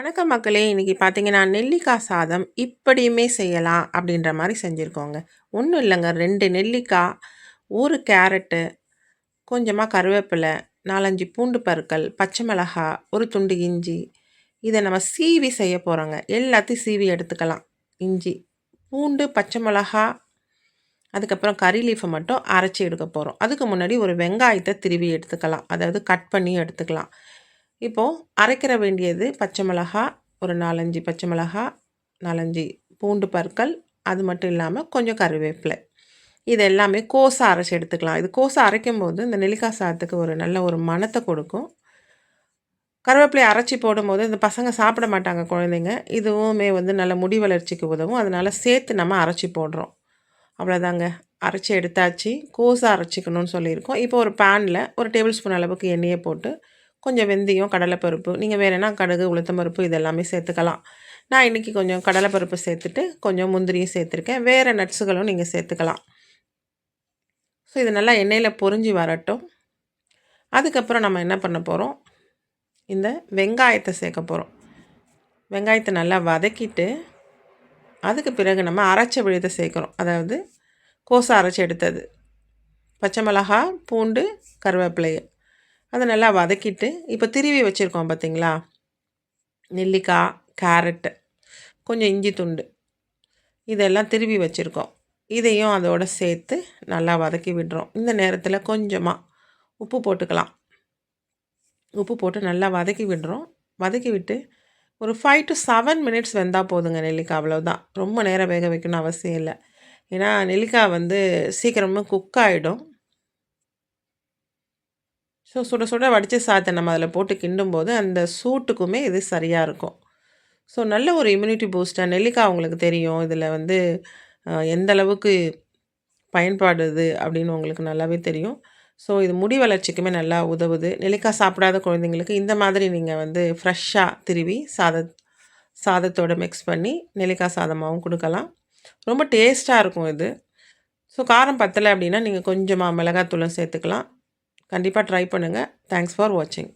வணக்கம் மக்களே! இன்னைக்கு பார்த்தீங்கன்னா, நெல்லிக்காய் சாதம் இப்படியுமே செய்யலாம் அப்படின்ற மாரி செஞ்சுருக்கோங்க. ஒண்ணும் இல்லங்க. 2 நெல்லிக்காய், 1 கேரட்டு, கொஞ்சமா கருவேப்பிலை, 4, 5 பூண்டு பற்கள், பச்சை மிளகாய், 1 துண்டு இஞ்சி. இத நம்ம சீவி செய்ய போறோங்க. எல்லாத்தையும் சீவி எடுத்துக்கலாம். இஞ்சி, பூண்டு, பச்சை மிளகா, அதுக்கப்புறம் கறி லீஃப மட்டும் அரைச்சு எடுக்க போறோம். அதுக்கு முன்னாடி ஒரு வெங்காயத்த திருவி எடுத்துக்கலாம். அதாவது கட் பண்ணி எடுத்துக்கலாம். இப்போ அரைக்கிற வேண்டியது பச்சை மிளகா, ஒரு 4, 5 பச்சை மிளகா, 4, 5 பூண்டு பற்கள், அது மட்டும் இல்லாம கொஞ்சம் கருவேப்பிலை. இது எல்லாமே கோஸா அரைச்சு எடுத்துக்கலாம். இது கோஸா அரைக்கும்போது இந்த நெல்லிக்காய் சாதத்துக்கு ஒரு நல்ல ஒரு மணத்த கொடுக்கும். கருவேப்பிலைய அரைச்சு போடும்போது இந்த பசங்க சாப்பிட மாட்டாங்க குழந்தைங்க. இதுவுமே நல்ல முடி வளர்ச்சிக்கு உதவும். அதனால சேர்த்து நம்ம அரைச்சு போடுறோம். அவ்வளோதாங்க. அரைச்சு எடுத்தாச்சு. கோஸா அரைச்சுக்கணும்னு சொல்லியிருக்கோம். இப்போ ஒரு பேன்ல ஒரு டேபிள் ஸ்பூன் அளவுக்கு எண்ணெய போட்டு, கொஞ்சம் வெந்தயம், கடலைப்பருப்பு, நீங்க வேணும்னா கடுகு, உளுத்தம் பருப்பு இது எல்லாமே சேர்த்துக்கலாம். நான் இன்னைக்கு கொஞ்சம் கடலைப்பருப்பு சேர்த்துட்டு, கொஞ்சம் முந்திரியும் சேர்த்துருக்கேன். வேறு நட்ஸுகளும் நீங்க சேர்த்துக்கலாம். ஸோ இது நல்லா எண்ணெயில பொரிஞ்சு வரட்டும். அதுக்கப்புறம் நம்ம என்ன பண்ண போறோம், இந்த வெங்காயத்த சேர்க்க போறோம். வெங்காயத்த நல்லா வதக்கிட்டு, அதுக்கு பிறகு நம்ம அரைச்ச விழுத சேர்க்குறோம். அதாவது கோஸா அரைச்சு எடுத்தது. பச்சை மிளகா, பூண்டு, கருவேப்பிலைய. அத நல்லா வதக்கிட்டு, இப்போ திருவி வச்சுருக்கோம் பார்த்தீங்களா? நெல்லிக்காய், கேரட்டு, கொஞ்சம் இஞ்சி துண்டு. இதெல்லாம் திருவி வச்சுருக்கோம். இதையும் அதோட சேர்த்து நல்லா வதக்கி விடுறோம். இந்த நேரத்தில் கொஞ்சமா உப்பு போட்டுக்கலாம். உப்பு போட்டு நல்லா வதக்கி விடுறோம். வதக்கி விட்டு ஒரு 5 to 7 மினிட்ஸ் வெந்தா போதுங்க நெல்லிக்காய் அவ்வளோதான். ரொம்ப நேரம் வேக வைக்கணும்னு அவசியம் இல்ல. ஏன்னா நெல்லிக்காய் சீக்கிரமா குக் ஆயிடும். ஸோ சுட சுட வடிச்ச சாதத்தை நம்ம அதில் போட்டு கிண்டும்போது அந்த சூட்டுக்குமே இது சரியாக இருக்கும். ஸோ நல்ல ஒரு இம்யூனிட்டி பூஸ்டர் நெல்லிக்காய் உங்களுக்கு தெரியும். இதில் எந்த அளவுக்கு பயன்பாடுது அப்படின்னு உங்களுக்கு நல்லாவே தெரியும். ஸோ இது முடி வளர்ச்சிக்குமே நல்லா உதவுது. நெல்லிக்காய் சாப்பிடாத குழந்தைங்களுக்கு இந்த மாதிரி நீங்கள் ஃப்ரெஷ்ஷாக திருவி சாதத்தோட மிக்ஸ் பண்ணி நெல்லிக்காய் சாதமாகவும் கொடுக்கலாம். ரொம்ப டேஸ்ட்டாக இருக்கும் இது. ஸோ காரம் பத்தலை அப்படின்னா நீங்கள் கொஞ்சமாக மிளகாத்தூளும் சேர்த்துக்கலாம். கண்டிப்பாக ட்ரை பண்ணுங்கள். தேங்க்ஸ் ஃபார் வாட்சிங்.